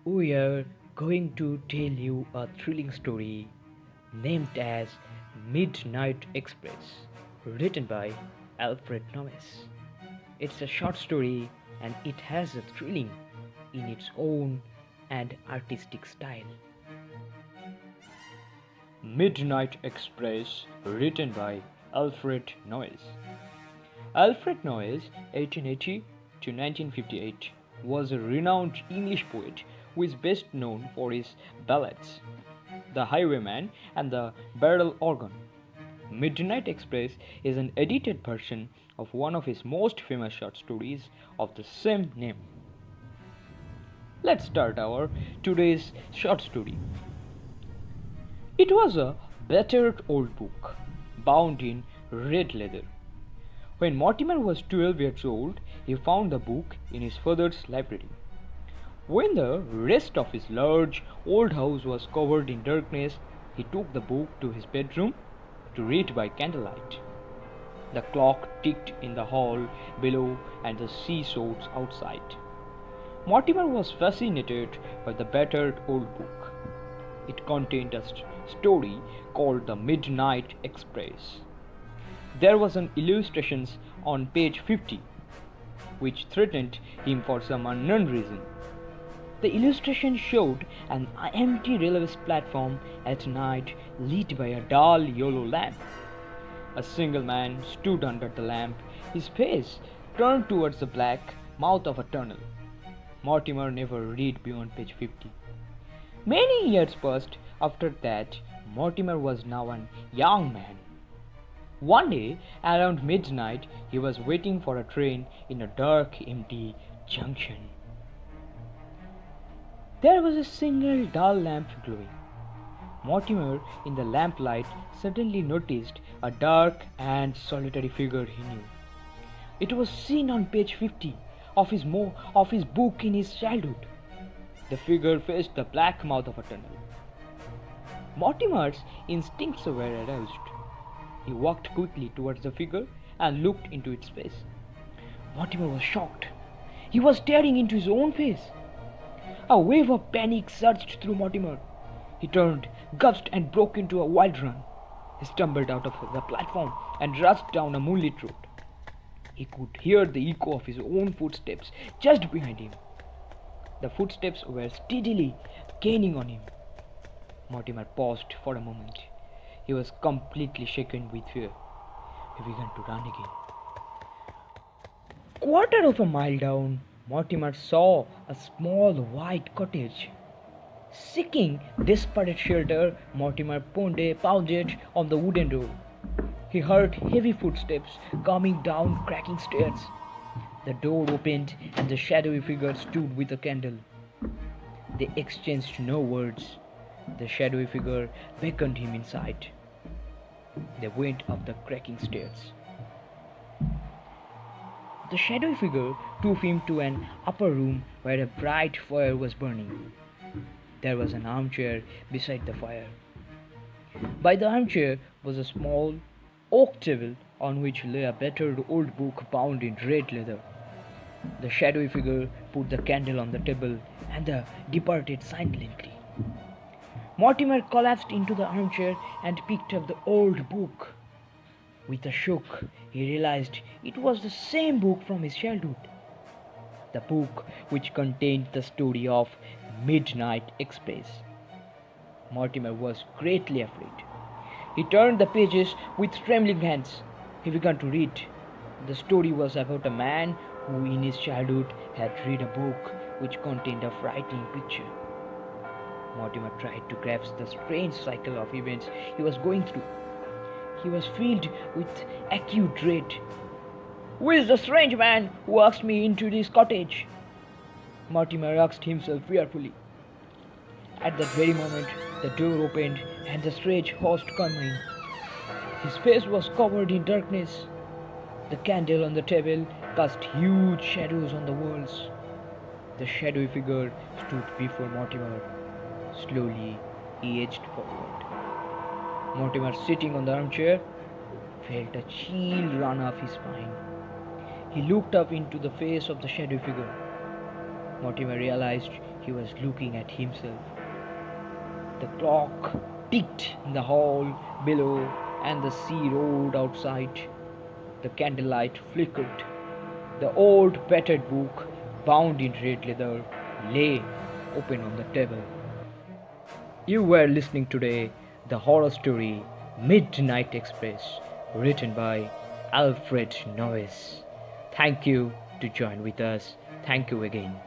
We are going to tell you a thrilling story named as Midnight Express, written by Alfred Noyes. It's a short story and it has a thrilling in its own and artistic style. Midnight Express, written by Alfred Noyes. Alfred Noyes, 1880 to 1958, was a renowned English poet who is best known for his ballads, The Highwayman and The Barrel Organ. Midnight Express is an edited version of one of his most famous short stories of the same name. Let's start our today's short story. It was a battered old book, bound in red leather. When Mortimer was 12 years old, he found the book in his father's library. When the rest of his large old house was covered in darkness, he took the book to his bedroom to read by candlelight. The clock ticked in the hall below and the sea sounds outside. Mortimer was fascinated by the battered old book. It contained a story called The Midnight Express. There was an illustration on page 50 which threatened him for some unknown reason. The illustration showed an empty railway platform at night lit by a dull yellow lamp. A single man stood under the lamp, his face turned towards the black mouth of a tunnel. Mortimer never read beyond page 50. Many years passed after that. Mortimer was now a young man. One day, around midnight, he was waiting for a train in a dark, empty junction. There was a single dull lamp glowing. Mortimer, in the lamplight, suddenly noticed a dark and solitary figure he knew. It was seen on page 50 of his book in his childhood. The figure faced the black mouth of a tunnel. Mortimer's instincts were aroused. He walked quickly towards the figure and looked into its face. Mortimer was shocked. He was staring into his own face. A wave of panic surged through Mortimer. He turned, gasped, and broke into a wild run. He stumbled out of the platform and rushed down a moonlit road. He could hear the echo of his own footsteps just behind him. The footsteps were steadily gaining on him. Mortimer paused for a moment. He was completely shaken with fear. He began to run again. Quarter of a mile down, Mortimer saw a small white cottage. Seeking desperate shelter, Mortimer pounded on the wooden door. He heard heavy footsteps coming down cracking stairs. The door opened and the shadowy figure stood with a candle. They exchanged no words. The shadowy figure beckoned him inside. They went up the cracking stairs. The shadowy figure took him to an upper room where a bright fire was burning. There was an armchair beside the fire. By the armchair was a small oak table on which lay a battered old book bound in red leather. The shadowy figure put the candle on the table and departed silently. Mortimer collapsed into the armchair and picked up the old book. With a shock, he realized it was the same book from his childhood. The book which contained the story of Midnight Express. Mortimer was greatly afraid. He turned the pages with trembling hands. He began to read. The story was about a man who in his childhood had read a book which contained a frightening picture. Mortimer tried to grasp the strange cycle of events he was going through. He was filled with acute dread. Who is the strange man who asked me into this cottage? Mortimer asked himself fearfully. At that very moment, the door opened and the strange host came in. His face was covered in darkness. The candle on the table cast huge shadows on the walls. The shadowy figure stood before Mortimer. Slowly, he edged forward. Mortimer, sitting on the armchair, felt a chill run up his spine. He looked up into the face of the shadowy figure. Mortimer realized he was looking at himself. The clock ticked in the hall below, and the sea roared outside. The candlelight flickered. The old battered book, bound in red leather, lay open on the table. You were listening today the horror story Midnight Express, written by Alfred Noyes. Thank you to join with us. Thank you again.